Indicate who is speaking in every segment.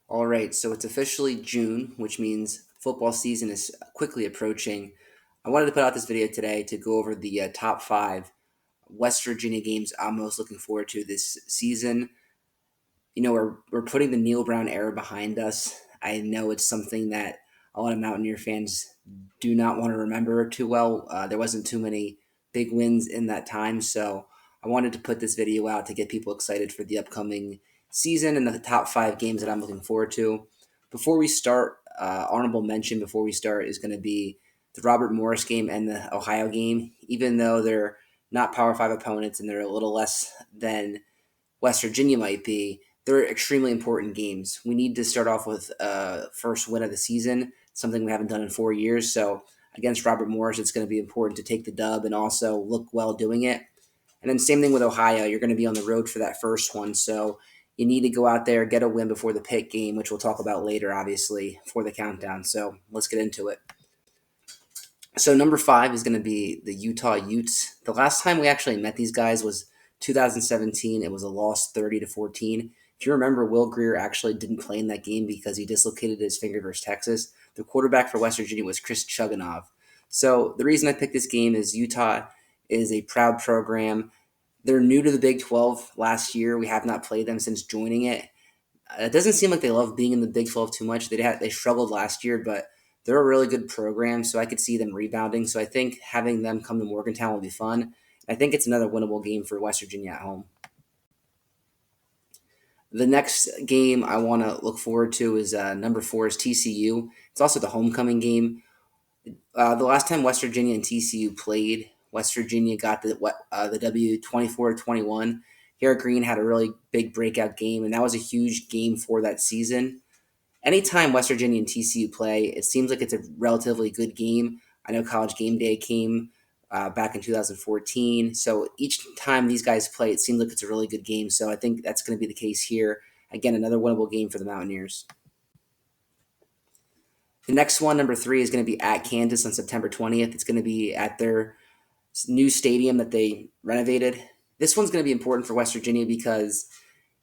Speaker 1: All right, so it's officially June, which means football season is quickly approaching. I wanted to put out this video today to go over the top five West Virginia games I'm most looking forward to this season. We're putting the Neil Brown era behind us. I know it's something that a lot of Mountaineer fans do not want to remember too well. There wasn't too many big wins in that time, so I wanted to put this video out to get people excited for the upcoming season and the top five games that I'm looking forward to. Before we start, honorable mention before we start is going to be the Robert Morris game and the Ohio game. Even though they're not Power Five opponents and they're a little less than West Virginia might be, they're extremely important games. We need to start off with first win of the season, something we haven't done in 4 years. So against Robert Morris, it's going to be important to take the dub and also look well doing it. And then same thing with Ohio. You're going to be on the road for that first one. So you need to go out there, get a win before the Pitt game, which we'll talk about later, obviously, for the countdown. So let's get into it. So number five is going to be the Utah Utes. The last time we actually met these guys was 2017. It was a loss 30-14. If you remember, Will Greer actually didn't play in that game because he dislocated his finger versus Texas. The quarterback for West Virginia was Chris Chugunov. So the reason I picked this game is Utah is a proud program. They're new to the Big 12 last year. We have not played them since joining it. It doesn't seem like they love being in the Big 12 too much. They struggled last year, but they're a really good program, so I could see them rebounding. So I think having them come to Morgantown will be fun. I think it's another winnable game for West Virginia at home. The next game I want to look forward to is number four is TCU. It's also the homecoming game. The last time West Virginia and TCU played, West Virginia got the W 24-21. Garrett Green had a really big breakout game, and that was a huge game for that season. Anytime West Virginia and TCU play, it seems like it's a relatively good game. I know College Game Day came back in 2014. So each time these guys play, it seems like it's a really good game. So I think that's going to be the case here. Again, another winnable game for the Mountaineers. The next one, number three, is going to be at Kansas on September 20th. It's going to be at their new stadium that they renovated. This one's going to be important for West Virginia because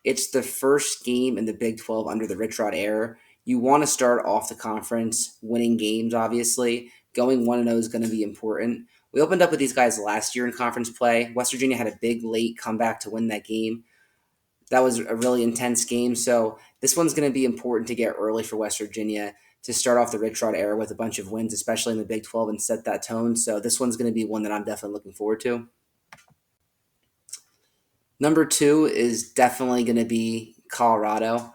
Speaker 1: it's the first game in the Big 12 under the Rich Rod era. You want to start off the conference winning games, obviously. Going 1-0 is going to be important. We opened up with these guys last year in conference play. West Virginia had a big late comeback to win that game. That was a really intense game. So this one's going to be important to get early for West Virginia to start off the Rich Rod era with a bunch of wins, especially in the Big 12, and set that tone. So this one's going to be one that I'm definitely looking forward to. Number two is definitely going to be Colorado.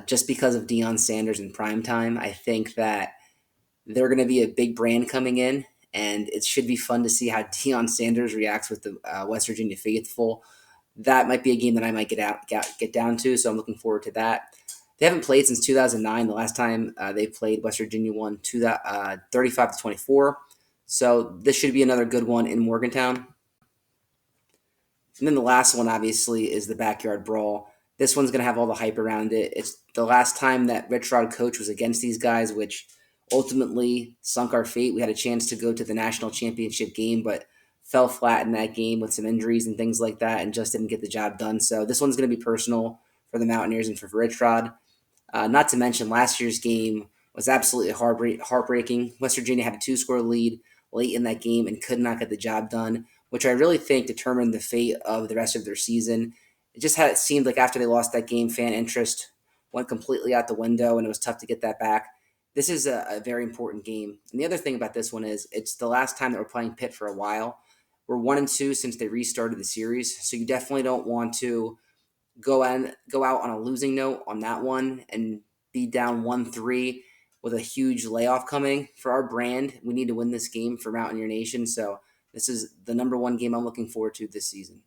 Speaker 1: Just because of Deion Sanders in primetime, I think that they're going to be a big brand coming in, and it should be fun to see how Deion Sanders reacts with the West Virginia faithful. That might be a game that I might get down to, so I'm looking forward to that. They haven't played since 2009. The last time they played, West Virginia won 35-24. So this should be another good one in Morgantown. And then the last one, obviously, is the Backyard Brawl. This one's going to have all the hype around it. It's the last time that Rich Rod coach was against these guys, which ultimately sunk our fate. We had a chance to go to the national championship game, but fell flat in that game with some injuries and things like that and just didn't get the job done. So this one's going to be personal for the Mountaineers and for Rich Rod. Not to mention last year's game was absolutely heartbreaking. West Virginia had a two-score lead late in that game and could not get the job done, which I really think determined the fate of the rest of their season. It seemed like after they lost that game, fan interest went completely out the window, and it was tough to get that back. This is a very important game. And the other thing about this one is it's the last time that we're playing Pitt for a while. We're 1-2 since they restarted the series, so you definitely don't want to go out on a losing note on that one and be down 1-3 with a huge layoff coming. For our brand, we need to win this game for Mountaineer Nation. So this is the number one game I'm looking forward to this season.